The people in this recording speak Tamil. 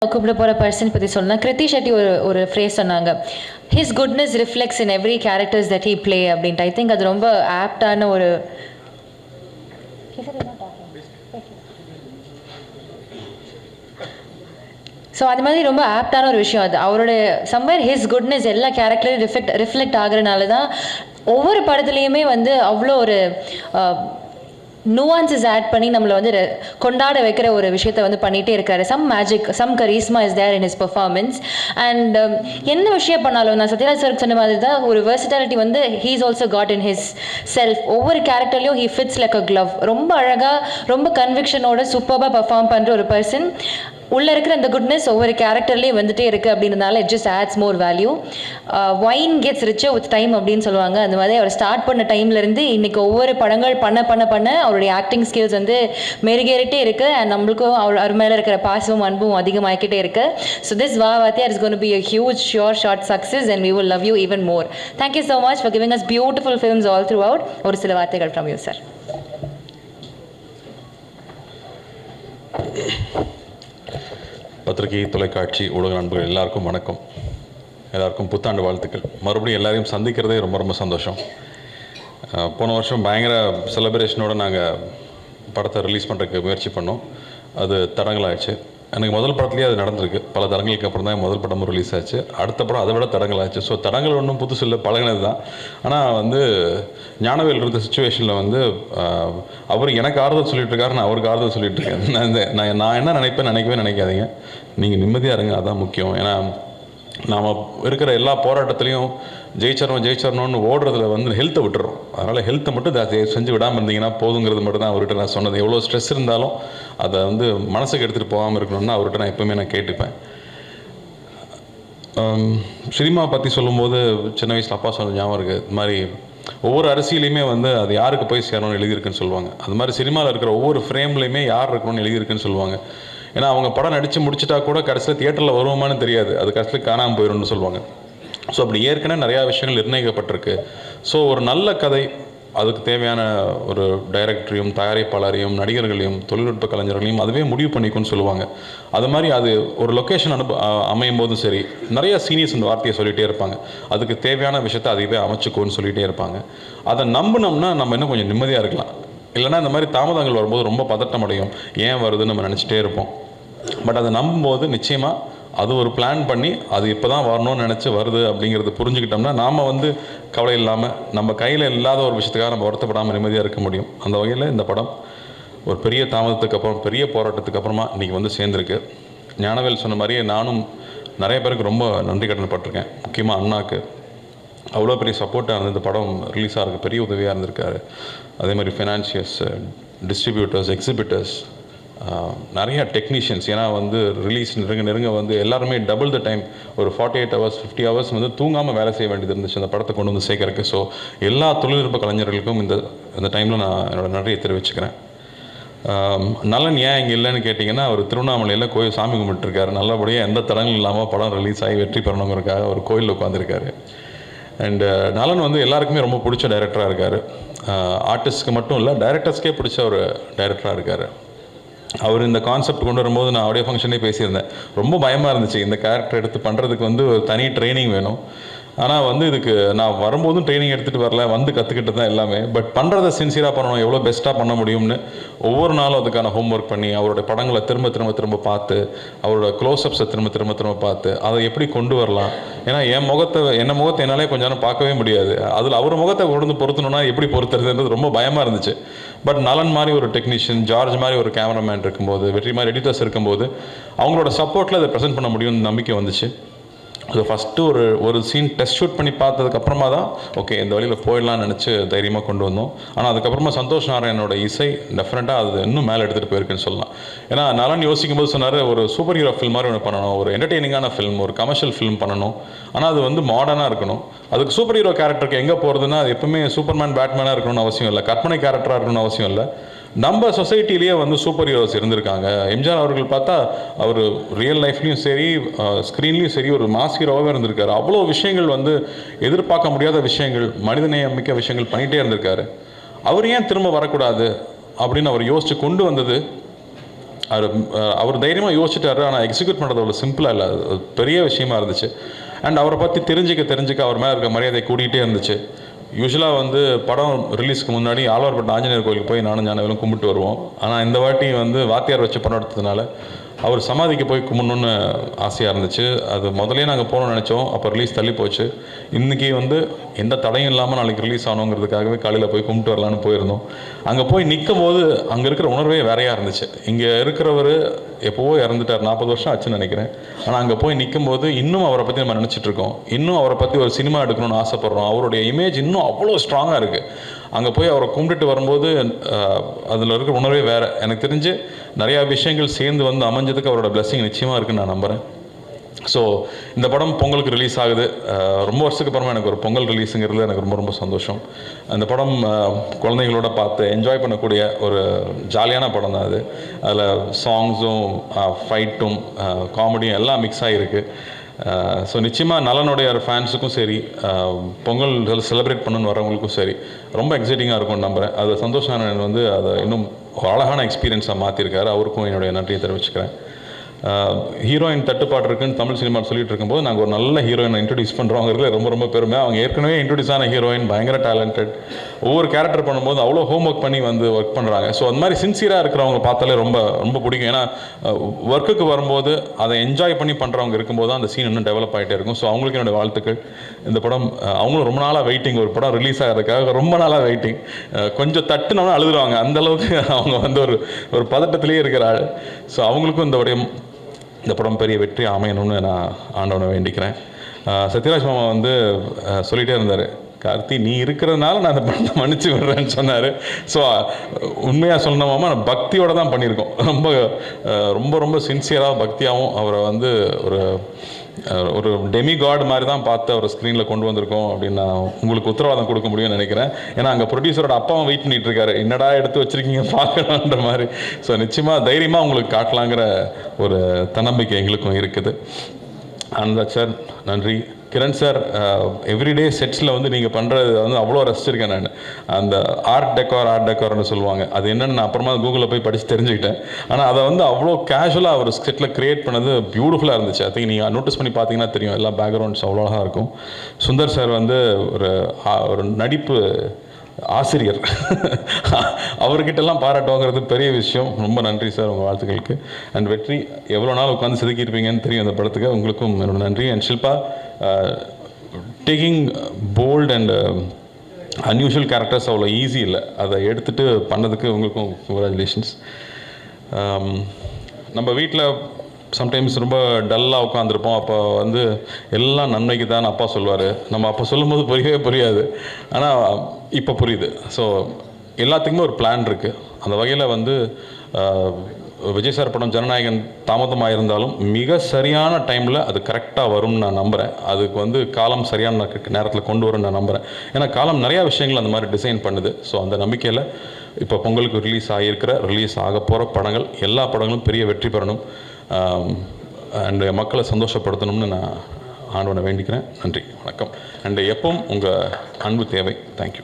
கூப்பிட போகிற பர்சன் பற்றி சொல்லலாம். கிருத்தி ஷெட்டி ஒரு ஃப்ரேஸ் சொன்னாங்க, his goodness reflects in every characters that he play அப்படின்ட்டு. ஐ திங்க் அது ரொம்ப ஆப்டான ஒரு ஸோ அது மாதிரி ரொம்ப ஆப்டான ஒரு விஷயம் அது. அவரோட சம்வேர் ஹிஸ் குட்னஸ் எல்லா கேரக்டரையும் ரிஃப்ளெக்ட் ஆகுறதுனால தான் ஒவ்வொரு படத்துலையுமே வந்து அவ்வளோ ஒரு நுவான்சஸ் ஆட் பண்ணி நம்மளை வந்து கொண்டாட வைக்கிற ஒரு விஷயத்தை வந்து பண்ணிகிட்டே இருக்காரு. Some magic, some charisma is there in his performance. And என்ன விஷயம் பண்ணாலும் நான் சத்யராஜ் சார் சொன்ன மாதிரி தான் ஒரு வெர்சிட்டாலிட்டி வந்து he is also got in his self. ஒவ்வொரு கேரக்டர்லையும் he fits like a glove. ரொம்ப அழகாக, ரொம்ப கன்விக்ஷனோட சூப்பராக பர்ஃபார்ம் பண்ணுற ஒரு பர்சன். உள்ளே இருக்கிற அந்த குட்னஸ் ஒவ்வொரு கேரக்டர்லேயே வந்துட்டே இருக்குது அப்படின்றதுனால it just adds more value. Wine gets richer with time அப்படின்னு சொல்லுவாங்க. அந்த மாதிரி அவர் ஸ்டார்ட் பண்ண டைம்லேருந்து இன்றைக்கி ஒவ்வொரு படங்கள் பண்ண அவருடைய ஆக்டிங் ஸ்கில்ஸ் வந்து மெருகேறிட்டே இருக்குது. அண்ட் நம்மளுக்கும் அவர் மேலே இருக்கிற பாசமும் அன்பும் அதிகமாகிக்கிட்டே இருக்குது. ஸோ திஸ் வாத்தியார் is gonna be a huge sure short success and we will love you even more. Thank you so much for giving us beautiful films all throughout. ஒரு சில வார்த்தைகள் from you sir. பத்திரிகை, தொலைக்காட்சி, ஊடக நண்பர்கள் எல்லாருக்கும் வணக்கம். எல்லாருக்கும் புத்தாண்டு வாழ்த்துக்கள். மறுபடியும் எல்லாரையும் சந்திக்கிறதே ரொம்ப ரொம்ப சந்தோஷம். போன வருஷம் பயங்கர செலிப்ரேஷனோடு நாங்கள் படத்தை ரிலீஸ் பண்ணுறதுக்கு முயற்சி பண்ணோம். அது தடங்களாகிடுச்சு. எனக்கு முதல் படத்துலேயே அது நடந்திருக்கு. பல தடங்களுக்கு அப்புறம் தான் முதல் படமும் ரிலீஸ் ஆச்சு. அடுத்த படம் அதை விட தடங்களாச்சு. ஸோ தடங்கள் ஒன்றும் புதுசு இல்லை, பழகினது தான். ஆனால் வந்து ஞானவேல் இருந்த சுச்சுவேஷனில் வந்து அவர் எனக்கு ஆறுதல் சொல்லிட்டு இருக்காரு, நான் அவருக்கு ஆறுதல் சொல்லிட்டு இருக்கேன். நான் என்ன நினைக்கவே நினைக்காதீங்க. நீங்கள் நிம்மதியாக இருங்க, அதுதான் முக்கியம். ஏன்னா நாம் இருக்கிற எல்லா போராட்டத்துலேயும் ஜெயிச்சரணும்னு ஓடுறதுல வந்து ஹெல்த்தை விட்டுறோம். அதனால் ஹெல்த்தை மட்டும் செஞ்சு விடாமல் இருந்தீங்கன்னா போதுங்கிறது மட்டும் தான் அவர்கிட்ட நான் சொன்னது. எவ்வளோ ஸ்ட்ரெஸ் இருந்தாலும் அதை வந்து மனசுக்கு எடுத்துகிட்டு போகாமல் இருக்கணும்னு அவர்கிட்ட நான் எப்போவுமே நான் கேட்டுப்பேன். சினிமா பற்றி சொல்லும்போது சின்ன வயசில் அப்பா சொன்ன ஞாபகம் இருக்குது. இது மாதிரி ஒவ்வொரு அரசியலையுமே வந்து அது யாருக்கு போய் சேரணும்னு எழுதியிருக்குன்னு சொல்லுவாங்க. அது மாதிரி சினிமாவில் இருக்கிற ஒவ்வொரு ஃப்ரேம்லையுமே யார் இருக்கணும்னு எழுதியிருக்குன்னு சொல்லுவாங்க. ஏன்னா அவங்க படம் நடித்து முடிச்சுட்டா கூட கடைசியில் தியேட்டரில் வருவோமானு தெரியாது, அது கடைசியில் காணாமல் போயிடும்னு சொல்லுவாங்க. ஸோ அப்படி ஏற்கனவே நிறையா விஷயங்கள் நிர்ணயிக்கப்பட்டிருக்கு. ஸோ ஒரு நல்ல கதை, அதுக்கு தேவையான ஒரு டைரக்டரையும் தயாரிப்பாளரையும் நடிகர்களையும் தொழில்நுட்ப கலைஞர்களையும் அதுவே முடிவு பண்ணிக்கும்னு சொல்லுவாங்க. அது மாதிரி அது ஒரு லொக்கேஷன் அமையும் போதும் சரி, நிறைய சீனியர்ஸ் இந்த வார்த்தையை சொல்லிகிட்டே இருப்பாங்க. அதுக்கு தேவையான விஷயத்தை அதுவே அமைச்சுக்கோன்னு சொல்லிகிட்டே இருப்பாங்க. அதை நம்பினோம்னா நம்ம இன்னும் கொஞ்சம் நிம்மதியாக இருக்கலாம். இல்லைனா இந்த மாதிரி தாமதங்கள் வரும்போது ரொம்ப பதட்டம் அடையும், ஏன் வருதுன்னு நம்ம நினச்சிட்டே இருப்போம். பட் அதை நம்பும்போது நிச்சயமாக அது ஒரு பிளான் பண்ணி அது இப்போ தான் வரணும்னு நினச்சி வருது அப்படிங்கிறது புரிஞ்சுக்கிட்டோம்னா நாம் வந்து கவலை இல்லாமல் நம்ம கையில் இல்லாத ஒரு விஷயத்துக்காக நம்ம வருத்தப்படாமல் நிம்மதியாக இருக்க முடியும். அந்த வகையில் இந்த படம் ஒரு பெரிய தாமதத்துக்கு அப்புறம், பெரிய போராட்டத்துக்கு அப்புறமா இன்றைக்கி வந்து சேர்ந்துருக்கு. ஞானவேல் சொன்ன மாதிரியே நானும் நிறைய பேருக்கு ரொம்ப நன்றி கடன்பட்டிருக்கேன். முக்கியமாக அண்ணாக்கு அவ்வளோ பெரிய சப்போர்ட்டாக இருந்து இந்த படம் ரிலீஸ் ஆகிறதுக்கு பெரிய உதவியாக இருந்திருக்காரு. அதே மாதிரி ஃபைனான்சியர்ஸ், டிஸ்ட்ரிபியூட்டர்ஸ், எக்ஸிபிட்டர்ஸ், நிறையா டெக்னீஷியன்ஸ். ஏன்னா வந்து ரிலீஸ் நெருங்க வந்து எல்லாருமே டபுள் த டைம், ஒரு 48 hours 50 hours வந்து தூங்காமல் வேலை செய்ய வேண்டியது இருந்துச்சு அந்த படத்தை கொண்டு வந்து சேர்க்கறதுக்கு. ஸோ எல்லா தொழில்நுட்ப கலைஞர்களுக்கும் இந்த டைமில் நான் என்னோடய நன்றியை தெரிவிச்சுக்கிறேன். நலன் ஏன் இங்கே இல்லைன்னு கேட்டிங்கன்னா, அவர் திருவண்ணாமலையில் கோயில் சாமி கும்பிட்டுருக்காரு. நல்லபடியாக எந்த தடங்களும் இல்லாமல் படம் ரிலீஸ் ஆகி வெற்றி பெறணுங்கிறதுக்காக ஒரு கோயிலில் உட்காந்துருக்காரு. அண்டு நலன் வந்து எல்லாருக்குமே ரொம்ப பிடிச்ச டைரக்டராக இருக்கார். ஆர்டிஸ்ட்க்கு மட்டும் இல்லை, டைரக்டர்ஸ்க்கே பிடிச்ச ஒரு டைரக்டராக இருக்கார். அவர் இந்த கான்செப்ட் கொண்டு வரும்போது நான் ஆடியோ ஃபங்க்ஷனே பேசியிருந்தேன். ரொம்ப பயமாக இருந்துச்சு, இந்த கேரக்டர் எடுத்து பண்ணுறதுக்கு வந்து ஒரு தனி ட்ரைனிங் வேணும். ஆனால் வந்து இதுக்கு நான் வரும்போதும் ட்ரைனிங் எடுத்துகிட்டு வரல, வந்து கற்றுக்கிட்டு தான் எல்லாமே. பட் பண்ணுறதை சின்சியராக பண்ணணும், எவ்வளோ பெஸ்ட்டாக பண்ண முடியும்னு ஒவ்வொரு நாளும் அதுக்கான ஹோம் ஒர்க் பண்ணி அவரோட படங்களை திரும்ப பார்த்து, அவரோட க்ளோஸ்அப்ஸை திரும்ப பார்த்து அதை எப்படி கொண்டு வரலாம். ஏன்னா என்ன முகத்தை என்னாலே கொஞ்ச நேரம் பார்க்கவே முடியாது. அதில் அவர் முகத்தை கொண்டு வந்து பொருத்தணும்னா எப்படி பொறுத்துறதுன்றது ரொம்ப பயமாக இருந்துச்சு. பட் நலன் மாதிரி ஒரு டெக்னீஷியன், ஜார்ஜ் மாதிரி ஒரு கேமராமேன் இருக்கும்போது, வெற்றி மாதிரி எடிட்டர்ஸ் இருக்கும்போது அவங்களோட சப்போர்ட்டில் அதை ப்ரெசென்ட் பண்ண முடியும்னு நம்பிக்கை வந்துச்சு. ஸோ ஃபஸ்ட்டு ஒரு சீன் டெஸ்ட் ஷூட் பண்ணி பார்த்ததுக்கப்புறமா தான் ஓகே இந்த வழியில் போயிடலாம்னு நினச்சி தைரியமாக கொண்டு வந்தோம். ஆனால் அதுக்கப்புறமா சந்தோஷ் நாராயணனோட இசை டெஃபினட்டாக அது இன்னும் மேலே எடுத்துகிட்டு போயிருக்குன்னு சொல்லலாம். ஏன்னா நலன் யோசிக்கும் போது சொன்னார், ஒரு சூப்பர் ஹீரோ ஃபில்ம் மாதிரி ஒன்று பண்ணணும், ஒரு என்டர்டெய்னிங்கான ஃபில்ம், ஒரு கமர்ஷியல் ஃபில்ம் பண்ணணும். ஆனால் அது வந்து மாடர்னாக இருக்கணும். அதுக்கு சூப்பர் ஹீரோ கேரக்டருக்கு எங்கே போகிறதுனா அது எப்பவுமே சூப்பர்மேன் பேட்மேனாக இருக்கணும்னு அவசியம் இல்லை, கற்பனை கேரக்டராக இருக்கணும்னு அவசியம் இல்லை. நம்ம சொசைட்டிலேயே வந்து சூப்பர் ஹீரோஸ் இருந்திருக்காங்க. எம்ஜிஆர் அவர்கள் பார்த்தா அவர் ரியல் லைஃப்லேயும் சரி, ஸ்க்ரீன்லேயும் சரி ஒரு மாஸ் ஹீரோவாகவே இருந்திருக்காரு. அவ்வளோ விஷயங்கள் வந்து எதிர்பார்க்க முடியாத விஷயங்கள், மனிதநேயம் மிக்க விஷயங்கள் பண்ணிகிட்டே இருந்திருக்காரு. அவர் ஏன் திரும்ப வரக்கூடாது அப்படின்னு அவர் யோசித்து கொண்டு வந்தது அவர் தைரியமாக யோசிச்சிட்டாரு. ஆனால் எக்ஸிக்யூட் பண்ணுறது அவ்வளோ சிம்பிளாக இல்லை, அது பெரிய விஷயமா இருந்துச்சு. அண்ட் அவரை பற்றி தெரிஞ்சுக்க அவர் மேலே இருக்க மரியாதை கூட்டிகிட்டே இருந்துச்சு. யூஸ்வலாக வந்து படம் ரிலீஸ்க்கு முன்னாடி ஆழ்வார்பேட்டை ஆஞ்சநேயர் கோயிலுக்கு போய் நானும் ஞானவேலும் கும்பிட்டு வருவோம். ஆனால் இந்த வாட்டி வந்து வாத்தியார் வச்சு படம் எடுத்ததுனால அவர் சமாதிக்கு போய் கும்பிடணுன்னு ஆசையாக இருந்துச்சு. அது முதலே நாங்கள் போகணும்னு நினச்சோம், அப்போ ரிலீஸ் தள்ளி போச்சு. இன்றைக்கி வந்து எந்த தடையும் இல்லாமல் நாளைக்கு ரிலீஸ் ஆகணுங்கிறதுக்காகவே காலையில் போய் கும்பிட்டு வரலான்னு போயிருந்தோம். அங்கே போய் நிற்கும் போது அங்கே இருக்கிற உணர்வே வேறையாக இருந்துச்சு. இங்கே இருக்கிறவர் எப்போவோ இறந்துட்டார், 40 வருஷம் ஆச்சுன்னு நினைக்கிறேன். ஆனால் அங்கே போய் நிற்கும் போது இன்னும் அவரை பற்றி நம்ம நினச்சிட்ருக்கோம், இன்னும் அவரை பற்றி ஒரு சினிமா எடுக்கணும்னு ஆசைப்பட்றோம். அவருடைய இமேஜ் இன்னும் அவ்வளோ ஸ்ட்ராங்காக இருக்குது. அங்கே போய் அவரை கும்பிட்டுட்டு வரும்போது அதில் இருக்கிற உணர்வே வேறு. எனக்கு தெரிஞ்சு நிறையா விஷயங்கள் சேர்ந்து வந்து அமைஞ்சதுக்கு அவரோட பிளெஸிங் நிச்சயமாக இருக்குன்னு நான் நம்புகிறேன். ஸோ இந்த படம் பொங்கலுக்கு ரிலீஸ் ஆகுது. ரொம்ப வருஷத்துக்கு அப்புறமா எனக்கு ஒரு பொங்கல் ரிலீஸுங்கிறது எனக்கு ரொம்ப ரொம்ப சந்தோஷம். அந்த படம் குழந்தைங்களோட பார்த்து என்ஜாய் பண்ணக்கூடிய ஒரு ஜாலியான படம் தான் அது. அதில் சாங்ஸும் ஃபைட்டும் காமெடியும் எல்லாம் மிக்ஸ் ஆகிருக்கு. ஸோ நிச்சயமாக நலனுடைய ஃபேன்ஸுக்கும் சரி, பொங்கல் செலிப்ரேட் பண்ணணுன்னு வரவங்களுக்கும் சரி ரொம்ப எக்ஸைட்டிங்காக இருக்கும்னு நம்புகிறேன். அது சந்தோஷம் வந்து அதை இன்னும் ஒரு அழகான எக்ஸ்பீரியன்ஸாக மாற்றிருக்காரு. அவருக்கும் என்னுடைய நன்றியை தெரிவிச்சுக்கிறேன். ஹீரோயின் தட்டுப்பாடு இருக்குன்னு தமிழ் சினிமாவில் சொல்லிட்டு இருக்கும்போது நாங்கள் ஒரு நல்ல ஹீரோயினை இன்ட்ரடியூஸ் பண்ணுறோங்கிறதுல ரொம்ப ரொம்ப பெருமை. அவங்க ஏற்கனவே இன்ட்ரடியூஸ் ஆன ஹீரோயின் பயங்கர டேலண்டட். ஒவ்வொரு கேரக்டர் பண்ணும்போது அவ்வளோ ஹோம் ஒர்க் பண்ணி வந்து ஒர்க் பண்ணுறாங்க. ஸோ அந்த மாதிரி சின்சியராக இருக்கிறவங்க பார்த்தாலே ரொம்ப ரொம்ப பிடிக்கும். ஏன்னா ஒர்க்குக்கு வரும்போது அதை என்ஜாய் பண்ணி பண்ணுறவங்க இருக்கும்போது தான் அந்த சீன் இன்னும் டெவலப் ஆகிட்டே இருக்கும். ஸோ அவங்களுக்கு என்னுடைய வாழ்த்துக்கள். இந்த படம் அவங்களும் ரொம்ப நாளாக வெயிட்டிங், ஒரு படம் ரிலீஸ் ஆகிறதுக்காக ரொம்ப நாளாக வெயிட்டிங். கொஞ்சம் தட்டுனோன்னா அழுதுருவாங்க, அந்தளவுக்கு அவங்க வந்து ஒரு பதட்டத்திலேயே இருக்கிறாள். ஸோ அவங்களுக்கும் இந்த படம் பெரிய வெற்றி அமையணும்னு நான் ஆண்டவனை வேண்டிக்கிறேன். சத்யராஜ் மாமா வந்து சொல்லிகிட்டே இருந்தார், கார்த்தி நீ இருக்கிறதுனால நான் அந்த படத்தை மன்னிச்சு விடுறேன்னு சொன்னார். ஸோ உண்மையாக சொன்னோமா நான் பக்தியோடு தான் பண்ணியிருக்கோம். ரொம்ப ரொம்ப ரொம்ப சின்சியராக பக்தியாகவும் அவரை வந்து ஒரு டெமி காட் மாதிரி தான் பார்த்து அவர் ஸ்க்ரீனில் கொண்டு வந்திருக்கோம் அப்படின்னு நான் உங்களுக்கு உத்தரவாதம் கொடுக்க முடியும்னு நினைக்கிறேன். ஏன்னா அங்கே ப்ரொடியூசரோட அப்பாவும் வெயிட் பண்ணிட்டு இருக்காரு, என்னடா எடுத்து வச்சுருக்கீங்க பார்க்கணுன்ற மாதிரி. ஸோ நிச்சயமாக தைரியமாக உங்களுக்கு காட்டலாங்கிற ஒரு தன்னம்பிக்கை எங்களுக்கும் இருக்குது. ஆனந்த் சார் நன்றி. கிரண் சார், எவ்ரிடே செட்ஸில் வந்து நீங்கள் பண்ணுறது வந்து அவ்வளோ ரசிச்சிருக்கேன் நான். அந்த ஆர்ட் டெக்கார்னு சொல்லுவாங்க, அது என்னென்னு நான் அப்புறமா கூகுளில் போய் படித்து தெரிஞ்சுக்கிட்டேன். ஆனால் அதை வந்து அவ்வளோ கேஷுவலாக ஒரு செட்டில் க்ரியேட் பண்ணது பியூட்டிஃபுல்லாக இருந்துச்சு. ஐ திங்க் நீங்கள் நோட்டீஸ் பண்ணி பார்த்தீங்கன்னா தெரியும், எல்லா பேக்ரவுண்ட்ஸ் அவ்வளோ அழகாக இருக்கும். சுந்தர் சார் வந்து ஒரு நடிப்பு ஆசிரியர், அவர்கிட்டலாம் பாராட்டு வாங்குறது பெரிய விஷயம். ரொம்ப நன்றி சார் உங்கள் வாழ்த்துக்களுக்கு. அண்ட் வெற்றி, எவ்வளோ நாள் உட்காந்து செதுக்கியிருப்பீங்கன்னு தெரியும் அந்த படத்துக்கு, உங்களுக்கும் என்னோட நன்றி. And Shilpa, taking bold and unusual characters அவ்வளோ ஈஸி இல்லை, அதை எடுத்துகிட்டு பண்ணதுக்கு உங்களுக்கும் கங்க்ராச்சுலேஷன்ஸ். நம்ம வீட்டில் சம்டைம்ஸ் ரொம்ப டல்லாக உட்காந்துருப்போம். அப்போ வந்து எல்லாம் நன்மைக்கு தான் அப்பா சொல்லுவார். நம்ம அப்போ சொல்லும்போது புரியாது, ஆனால் இப்போ புரியுது. ஸோ எல்லாத்துக்குமே ஒரு பிளான் இருக்குது. அந்த வகையில் வந்து விஜய் சார் படம் ஜனநாயகன் தாமதமாக இருந்தாலும் மிக சரியான டைமில் அது கரெக்டாக வரும்னு நான் நம்புகிறேன். அதுக்கு வந்து காலம் சரியான நேரத்தில் கொண்டு வரும்னு நான் நம்புகிறேன். ஏன்னா காலம் நிறையா விஷயங்கள் அந்த மாதிரி டிசைன் பண்ணுது. ஸோ அந்த நம்பிக்கையில் இப்போ பொங்கலுக்கு ரிலீஸ் ஆக போகிற படங்கள் எல்லா படங்களும் பெரிய வெற்றி பெறணும் அண்ட் மக்களை சந்தோஷப்படுத்தணும்னு நான் ஆண்டவனை வேண்டிக்கிறேன். நன்றி, வணக்கம். அண்ட் எப்பவும் உங்கள் அன்பு தேவை. தேங்க்யூ.